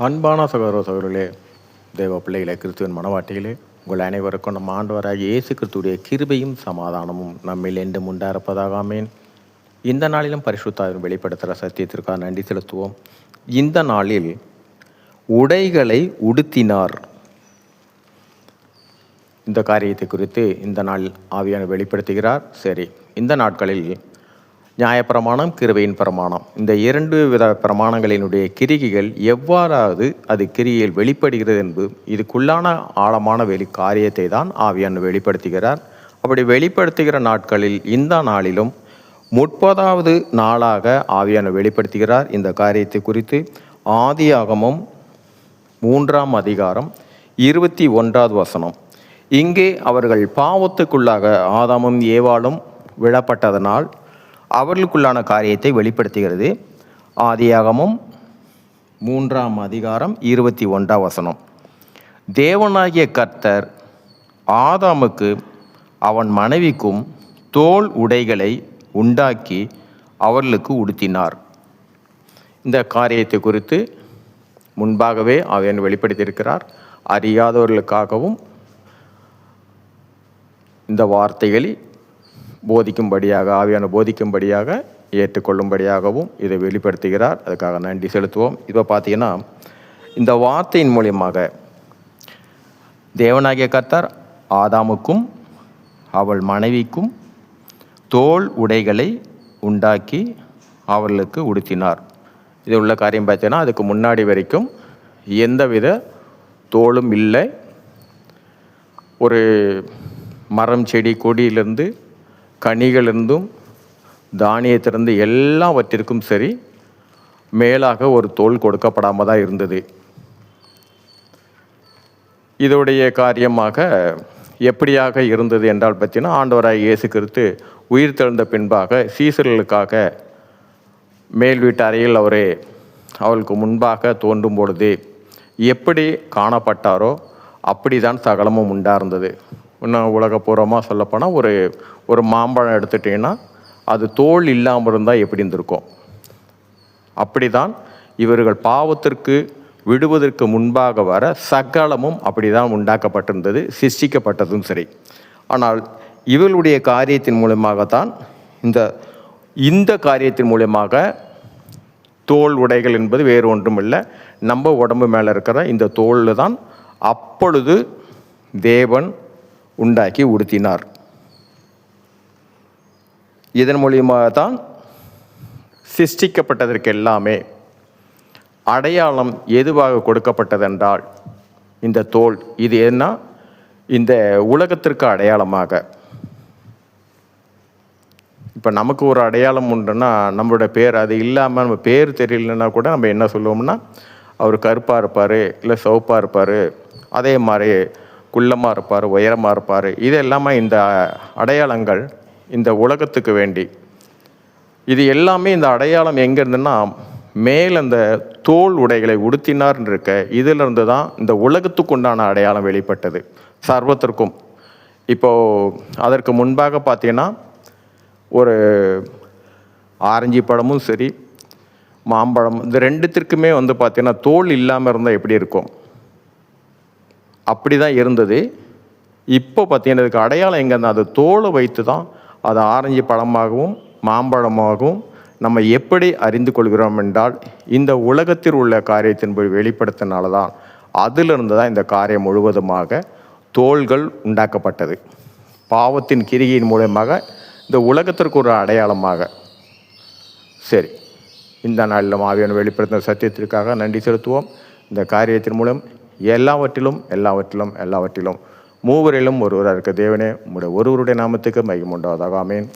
அன்பான சகோதர சகோதரர்களே, தேவ பிள்ளைகளே, கிறிஸ்துவின் மனவாட்டிகளே, உங்கள் அனைவருக்கும் நம்ம ஆண்டவராகிய இயேசு கிறிஸ்துடைய கிருபையும் சமாதானமும் நம்மில் என்றும் உண்டாயிருப்பதாக. ஆமென். இந்த நாளிலும் பரிசுத்தாவின் வெளிப்படுத்துகிற சத்தியத்திற்காக நன்றி செலுத்துவோம். இந்த நாளில் உடைகளை உடுத்தினார். இந்த காரியத்தை குறித்து இந்த நாள் ஆவியான வெளிப்படுத்துகிறார். சரி, இந்த நாட்களில் நியாயப்பிரமாணம், கிருபையின் பிரமாணம், இந்த இரண்டு வித பிரமாணங்களினுடைய கிரிகைகள் எவ்வாறாவது அது கிரிகையில் வெளிப்படுகிறது என்பது இதுக்குள்ளான ஆழமான காரியத்தை தான் ஆவியான வெளிப்படுத்துகிறார். அப்படி வெளிப்படுத்துகிற நாட்களில் இந்த நாளிலும் 30வது நாளாக ஆவியான வெளிப்படுத்துகிறார். இந்த காரியத்தை குறித்து ஆதியாகமம் 3ஆம் அதிகாரம் 21வது வசனம். இங்கே அவர்கள் பாவத்துக்குள்ளாக ஆதாமும் ஏவாளும் விழப்பட்டதனால் அவர்களுக்குள்ளான காரியத்தை வெளிப்படுத்துகிறது. ஆதியாகமம் 3ஆம் அதிகாரம் 21ஆம் வசனம். தேவனாகிய கர்த்தர் ஆதாமுக்கு அவன் மனைவிக்கும் தோல் உடைகளை உண்டாக்கி அவர்களுக்கு உடுத்தினார். இந்த காரியத்தை குறித்து முன்பாகவே அவன் வெளிப்படுத்தியிருக்கிறார். அறியாதவர்களுக்காகவும் இந்த வார்த்தைகளை போதிக்கும்படியாக, ஆவியான போதிக்கும்படியாக, ஏற்றுக்கொள்ளும்படியாகவும் இதை வெளிப்படுத்துகிறார். அதுக்காக நன்றி செலுத்துவோம். இப்போ பார்த்தீங்கன்னா, இந்த வார்த்தையின் மூலியமாக தேவனாகிய கர்த்தர் ஆதாமுக்கும் அவள் மனைவிக்கும் தோல் உடைகளை உண்டாக்கி அவர்களுக்கு உடுத்தினார். இது உள்ள காரியம் பார்த்தீங்கன்னா, அதுக்கு முன்னாடி வரைக்கும் எந்தவித தோலும் இல்லை. ஒரு மரம், செடி, கொடியிலிருந்து, கனிகளிலிருந்தும், தானியத்திலிருந்து எல்லாவற்றிற்கும் சரி மேலாக ஒரு தோல் கொடுக்கப்படாமல் தான் இருந்தது. இதோடைய காரியமாக எப்படியாக இருந்தது என்றால் பார்த்தீங்கன்னா, ஆண்டவராய் இயேசு கிறிஸ்து உயிர் தெழுந்த பின்பாக சீசர்களுக்காக மேல் வீட்டு அறையில் அவளுக்கு முன்பாக தோன்றும் பொழுது எப்படி காணப்பட்டாரோ அப்படி தான் சகலமும் உண்டார்ந்தது. இன்னும் உலகப்பூர்வமாக சொல்லப்போனால் ஒரு மாம்பழம் எடுத்துட்டிங்கன்னா அது தோல் இல்லாமல் இருந்தால் எப்படி இருந்திருக்கும், அப்படி தான் இவர்கள் பாவத்திற்கு விடுவதற்கு முன்பாக வர சகலமும் அப்படி தான் உண்டாக்கப்பட்டிருந்தது, சிருஷ்டிக்கப்பட்டதும் சரி. ஆனால் இவர்களுடைய காரியத்தின் மூலமாகத்தான் இந்த காரியத்தின் மூலமாக தோல் உடைகள் என்பது வேறு ஒன்றும் இல்லை, நம்ம உடம்பு மேலே இருக்கிற இந்த தோல் தான் அப்பொழுது தேவன் உண்டாக்கி உடுத்தினார். இதன் மூலியமாக தான் சிருஷ்டிக்கப்பட்டதற்கு எல்லாமே அடையாளம் எதுவாக கொடுக்கப்பட்டதென்றால் இந்த தோல். இது என்ன, இந்த உலகத்திற்கு அடையாளமாக. இப்போ நமக்கு ஒரு அடையாளம் உண்டுன்னா நம்மளோட பேர், அது இல்லாமல் நம்ம பேர் தெரியலன்னா கூட நம்ம என்ன சொல்லுவோம்னா, அவர் கருப்பாக இருப்பார், இல்லை சிவப்பாக இருப்பார், அதே மாதிரி குள்ளமாக இருப்பார், உயரமாக இருப்பார். இது எல்லாமே இந்த அடையாளங்கள் இந்த உலகத்துக்கு வேண்டி. இது எல்லாமே இந்த அடையாளம் எங்கே இருந்துன்னா மேல் அந்த தோல் உடைகளை உடுத்தினார்னு இருக்க இதிலிருந்து தான் இந்த உலகத்துக்கு உண்டான அடையாளம் வெளிப்பட்டது சர்வத்திற்கும். இப்போது அதற்கு முன்பாக பார்த்தீங்கன்னா ஒரு ஆரஞ்சு பழமும் சரி, மாம்பழம், இந்த ரெண்டுத்திற்குமே பார்த்தீங்கன்னா தோல் இல்லாமல் இருந்தால் எப்படி இருக்கும், அப்படி தான் இருந்தது. இப்போ பார்த்தீங்கன்னா இதுக்கு அடையாளம் எங்கே, அது தோலை வைத்து தான் அது ஆரஞ்சு பழமாகவும் மாம்பழமாகவும் நம்ம எப்படி அறிந்து கொள்கிறோம் என்றால் இந்த உலகத்தில் உள்ள காரியத்தின்படி வெளிப்படுத்தினால தான், அதிலிருந்து தான் இந்த காரியம் முழுவதுமாக தோள்கள் உண்டாக்கப்பட்டது. பாவத்தின் கிரிகையின் மூலமாக இந்த உலகத்திற்கு ஒரு அடையாளமாக. சரி, இந்த நாளில் ஆவியான வெளிப்படுத்தின சத்தியத்திற்காக நன்றி செலுத்துவோம். இந்த காரியத்தின் மூலம் எல்லாவற்றிலும் மூவரிலும் ஒருவராக இருக்க தேவனே, உம்முடைய ஒருவருடைய நாமத்துக்கு மகிமை உண்டாவதாக. ஆமென்.